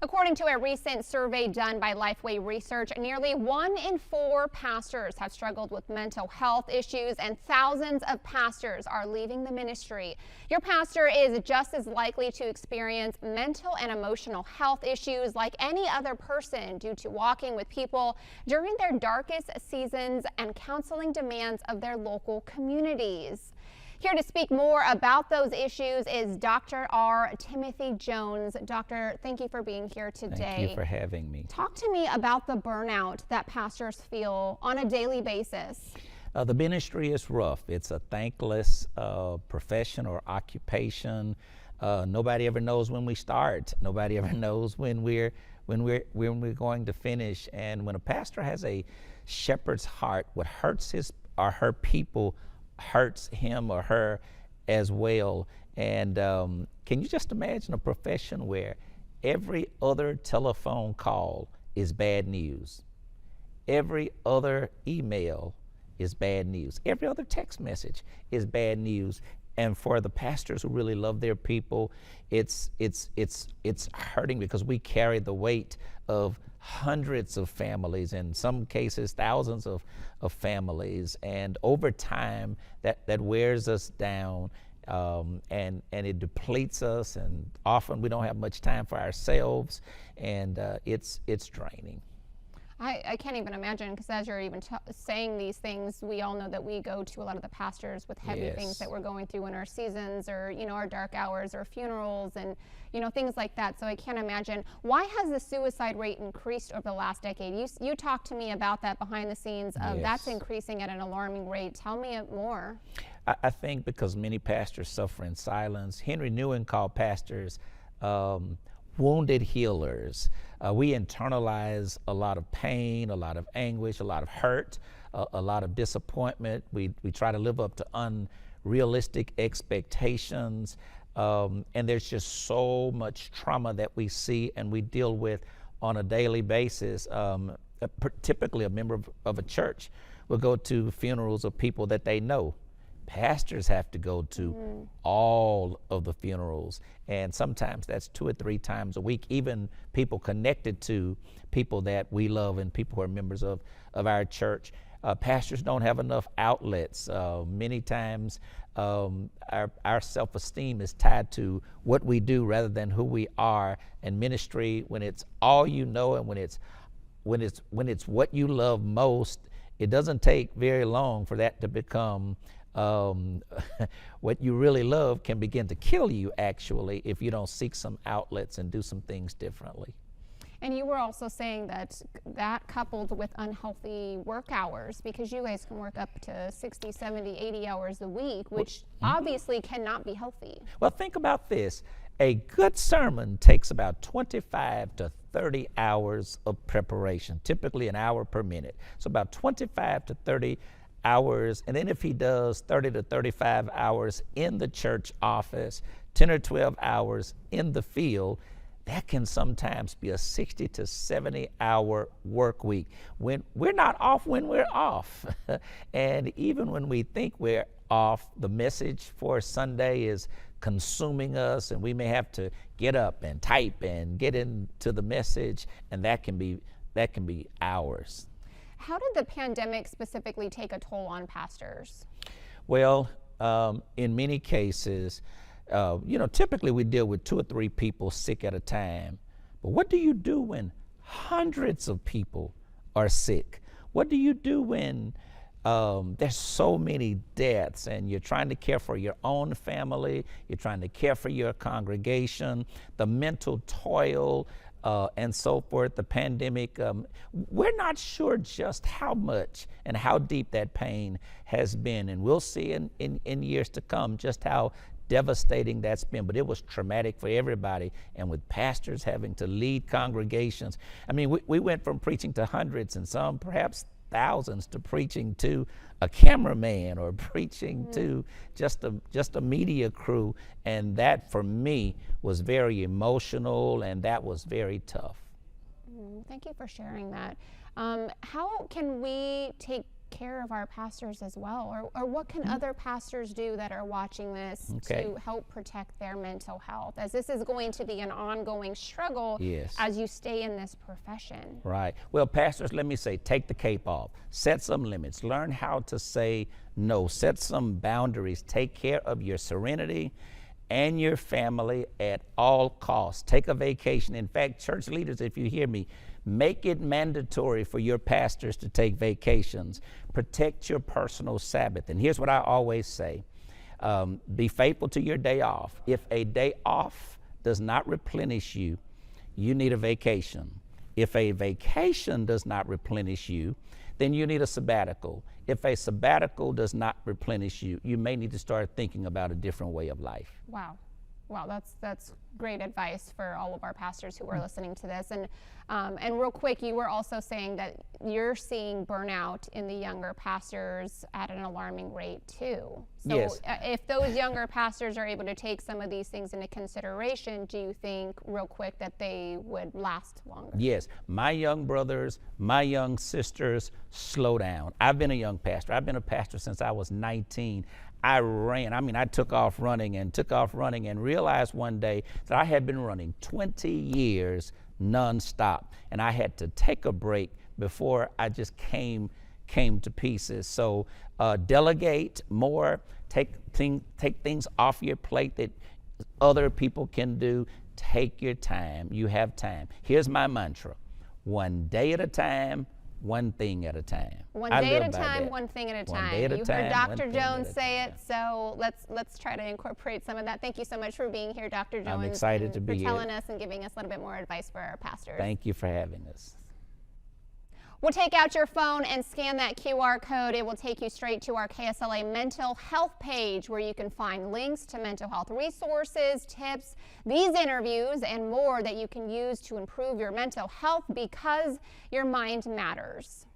According to a recent survey done by Lifeway Research, nearly 1 in 4 pastors have struggled with mental health issues, and thousands of pastors are leaving the ministry. Your pastor is just as likely to experience mental and emotional health issues like any other person due to walking with people during their darkest seasons and counseling demands of their local communities. Here to speak more about those issues is Dr. R. Timothy Jones. Doctor, thank you for being here today. Thank you for having me. Talk to me about the burnout that pastors feel on a daily basis. The ministry is rough. It's a thankless profession or occupation. Nobody ever knows when we start. Nobody ever knows when we're going to finish. And when a pastor has a shepherd's heart, what hurts his or her people hurts him or her as well. And can you just imagine a profession where every other telephone call is bad news? Every other email is bad news. Every other text message is bad news. And for the pastors who really love their people, it's hurting because we carry the weight of hundreds of families, in some cases thousands of families, and over time that wears us down, and it depletes us, and often we don't have much time for ourselves, and it's draining. I can't even imagine, because as you're even saying these things, we all know that we go to a lot of the pastors with heavy things that we're going through in our seasons, or our dark hours, or funerals, and things like that. So I can't imagine. Why has the suicide rate increased over the last decade? You talked to me about that behind the scenes. That's increasing at an alarming rate. Tell me more. I think because many pastors suffer in silence. Henry Nouwen called pastors wounded healers. We internalize a lot of pain, a lot of anguish, a lot of hurt, a lot of disappointment. We try to live up to unrealistic expectations, and there's just so much trauma that we see and we deal with on a daily basis. Typically a member of a church will go to funerals of people that they know. Pastors have to go to all of the funerals, and sometimes that's 2 or 3 times a week. Even people connected to people that we love and people who are members of our church. Pastors don't have enough outlets. Many times our self-esteem is tied to what we do rather than who we are. And ministry, when it's all you know and when it's what you love most, it doesn't take very long for that to become what you really love can begin to kill you, actually, if you don't seek some outlets and do some things differently. And you were also saying that coupled with unhealthy work hours, because you guys can work up to 60, 70, 80 hours a week, which obviously cannot be healthy. Well, think about this. A good sermon takes about 25 to 30 hours of preparation, typically an hour per minute. So about 25 to 30 hours, and then if he does 30 to 35 hours in the church office, 10 or 12 hours in the field, that can sometimes be a 60 to 70 hour work week. When we're not off, when we're off. And even when we think we're off, the message for Sunday is consuming us, and we may have to get up and type and get into the message, and that can be hours. How did the pandemic specifically take a toll on pastors? Well, in many cases, typically we deal with 2 or 3 people sick at a time. But what do you do when hundreds of people are sick? What do you do when there's so many deaths, and you're trying to care for your own family, you're trying to care for your congregation, the mental toil, and so forth, the pandemic, we're not sure just how much and how deep that pain has been. And we'll see in years to come just how devastating that's been. But it was traumatic for everybody. And with pastors having to lead congregations, I mean, we went from preaching to hundreds and some perhaps thousands to preaching to a cameraman or preaching to just a media crew, and that for me was very emotional, and that was very tough. Thank you for sharing that. How can we take care of our pastors as well? Or what can other pastors do that are watching this to help protect their mental health, as this is going to be an ongoing struggle as you stay in this profession? Right. Well, pastors, let me say, take the cape off. Set some limits. Learn how to say no. Set some boundaries. Take care of your serenity and your family at all costs. Take a vacation. In fact, church leaders, if you hear me, make it mandatory for your pastors to take vacations. Protect your personal Sabbath. And here's what I always say. Be faithful to your day off. If a day off does not replenish you, you need a vacation. If a vacation does not replenish you, then you need a sabbatical. If a sabbatical does not replenish you, you may need to start thinking about a different way of life. Wow. Wow, that's great advice for all of our pastors who are listening to this. And real quick, you were also saying that you're seeing burnout in the younger pastors at an alarming rate too. So Yes. If those younger pastors are able to take some of these things into consideration, do you think, real quick, that they would last longer? Yes, my young brothers, my young sisters, slow down. I've been a young pastor. I've been a pastor since I was 19. I took off running and realized one day that I had been running 20 years nonstop, and I had to take a break before I just came to pieces. So delegate more, take things off your plate that other people can do. Take your time. You have time. Here's my mantra: one day at a time, one thing at a time. One day at a time, one thing at a time. One day at a You time, heard Dr. one thing Jones at a say time. it, so let's try to incorporate some of that. Thank you so much for being here, Dr. Jones. I'm excited to be here. For telling us and giving us a little bit more advice for our pastors. Thank you for having us. We'll take out your phone and scan that QR code. It will take you straight to our KSLA mental health page, where you can find links to mental health resources, tips, these interviews, and more that you can use to improve your mental health, because your mind matters.